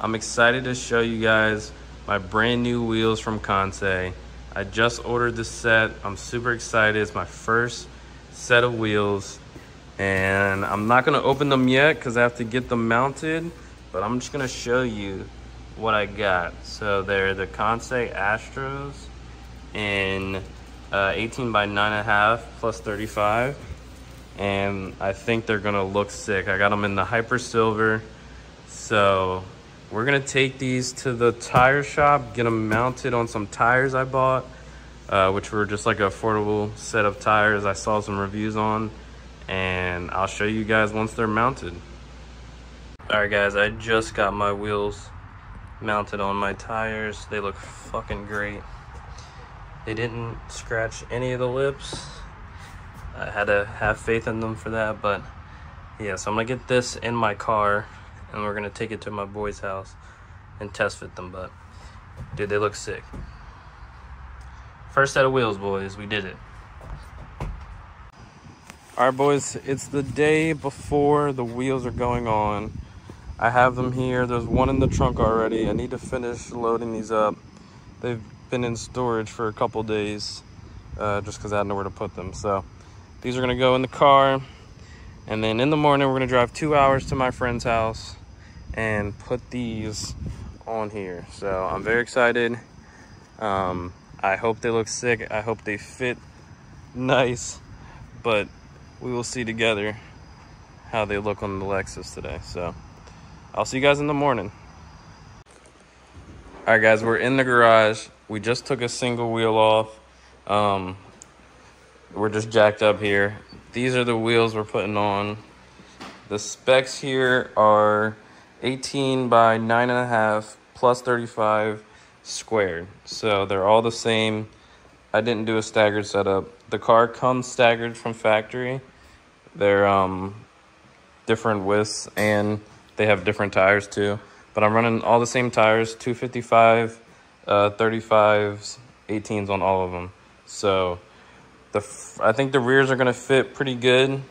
I'm excited to show you guys my brand new wheels from Kansei. I just ordered this set. I'm super excited. It's my first set of wheels. And I'm not gonna open them yet because I have to get them mounted, but I'm just gonna show you what I got. So they're the Kansei Astros in 18 by 9.5 plus 35. And I think they're gonna look sick. I got them in the Hyper Silver. So we're gonna take these to the tire shop, get them mounted on some tires I bought, which were just like an affordable set of tires I saw some reviews on. And I'll show you guys once they're mounted. All right guys, I just got my wheels mounted on my tires. They look fucking great. They didn't scratch any of the lips. I had to have faith in them for that, but yeah, so I'm gonna get this in my car and we're gonna take it to my boy's house and test fit them, but dude, they look sick. First set of wheels, boys, we did it. All right, boys, it's the day before the wheels are going on. I have them here. There's one in the trunk already. I need to finish loading these up. They've been in storage for a couple days just because I had nowhere to put them. So these are gonna go in the car. And then in the morning, we're gonna drive 2 hours to my friend's house and put these on here. So I'm very excited. I hope they look sick. I hope they fit nice, but we will see together how they look on the Lexus today. So I'll see you guys in the morning. All right, guys, we're in the garage. We just took a single wheel off. We're just jacked up here. These are the wheels we're putting on. The specs here are 18 by 9.5 plus 35 squared. So they're all the same. I didn't do a staggered setup. The car comes staggered from factory. They're different widths and they have different tires too. But I'm running all the same tires, 255, 35s, 18s on all of them. So I think the rears are gonna fit pretty good.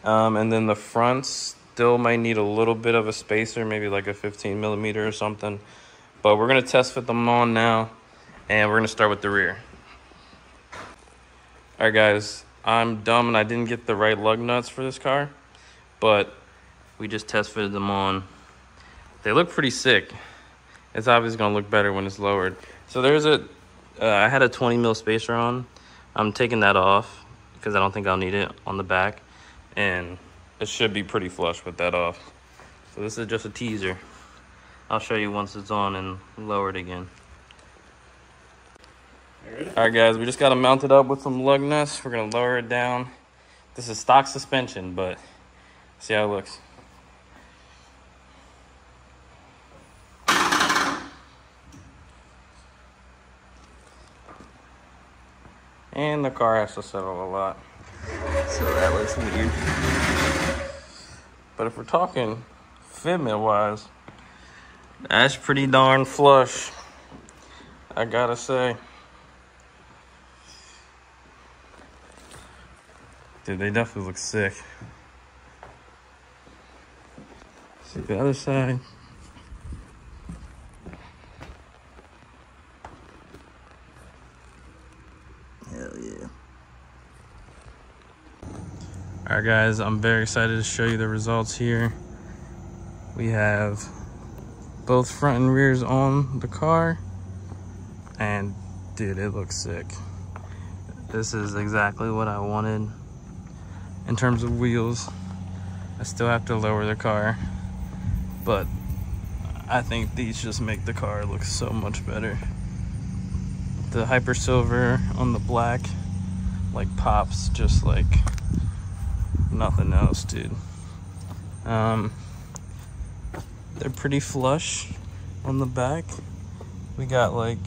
And then the fronts still might need a little bit of a spacer, maybe like a 15 millimeter or something. But we're gonna test fit them on now and we're gonna start with the rear. All right, guys, I'm dumb and I didn't get the right lug nuts for this car, but we just test fitted them on. They look pretty sick. It's obviously gonna look better when it's lowered. So there's I had a 20 mil spacer on. I'm taking that off because I don't think I'll need it on the back, and it should be pretty flush with that off. So this is just a teaser. I'll show you once it's on and lowered again. All right, guys, we just got them mounted up with some lug nuts. We're gonna lower it down. This is stock suspension, but see how it looks. And the car has to settle a lot, so that looks weird. But if we're talking fitment wise, that's pretty darn flush, I gotta say. Dude, they definitely look sick. See the other side. Hell yeah. All right, guys, I'm very excited to show you the results here. We have both front and rears on the car. And dude, it looks sick. This is exactly what I wanted. In terms of wheels, I still have to lower the car, but I think these just make the car look so much better. The Hyper Silver on the black, like, pops just like nothing else, dude. They're pretty flush on the back. We got like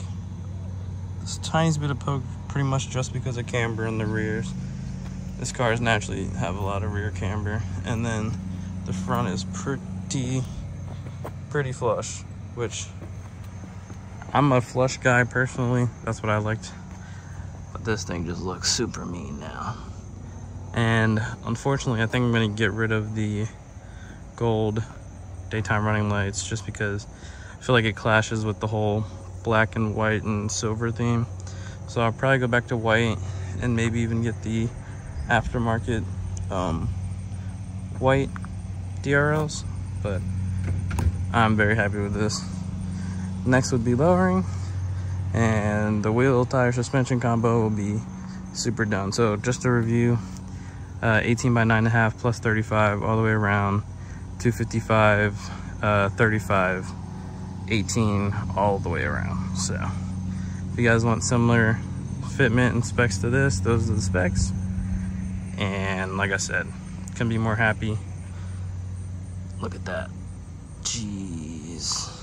this tiny bit of poke, pretty much just because of camber in the rears. This cars naturally have a lot of rear camber, and then the front is pretty flush, which I'm a flush guy personally. That's what I liked. But this thing just looks super mean now. And unfortunately, I think I'm gonna get rid of the gold daytime running lights just because I feel like it clashes with the whole black and white and silver theme. So I'll probably go back to white and maybe even get the aftermarket white DRLs, but I'm very happy with this. Next would be lowering, and the wheel tire suspension combo will be super done. So just to review, 18 by 9.5 plus 35 all the way around, 255, 35, 18 all the way around. So if you guys want similar fitment and specs to this, those are the specs. And like I said, couldn't be more happy. Look at that. Jeez.